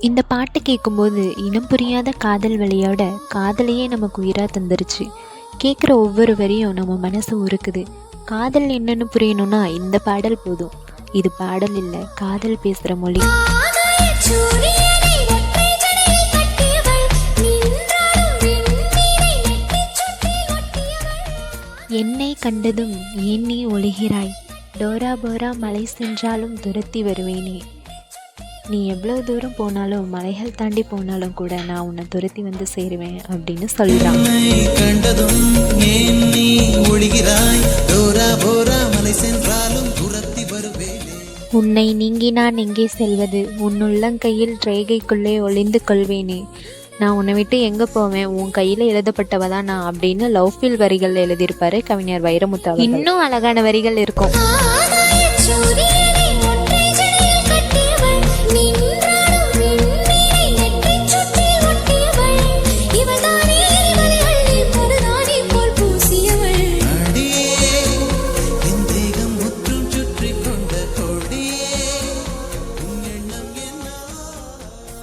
இந்த பாட்டு கேட்கும்போது இனம் புரியாத காதல் வழியோட காதலையே நமக்கு உயிராக தந்துருச்சு. கேட்குற ஒவ்வொரு வரியும் நம்ம மனசு உருக்குது. காதல் என்னன்னு புரியணும்னா இந்த பாடல் போதும். இது பாடல் இல்லை, காதல் பேசுகிற மொழி. என்னை கண்டதும் ஏன் நீ ஒளிகிறாய், டோரா போரா மலை சென்றாலும் துரத்தி வருவேனே. நீ எவ்வளோ தூரம் போனாலும் மலைகள் தாண்டி போனாலும் கூட நான் உன்னை துரத்தி வந்து சேருவேன் அப்படின்னு சொல்கிறான். கண்டதும் ஏன் நீ ஒளிகிறாய், டோரா போரா மலை சென்றாலும் துரத்தி வருவேனே. உன்னை நீங்கி நான் எங்கே செல்வது, உன் உள்ளங்கையில் ரேகைக்குள்ளே ஒளிந்து கொள்வேனே. நான் உன்னை விட்டு எங்கே போவேன், உன் கையில் எழுதப்பட்டவ தான் நான் அப்படின்னு லவ் ஃபீல் வரிகள் எழுதியிருப்பாரு கவிஞர் வைரமுத்து. இன்னும் அழகான வரிகள் இருக்கும்.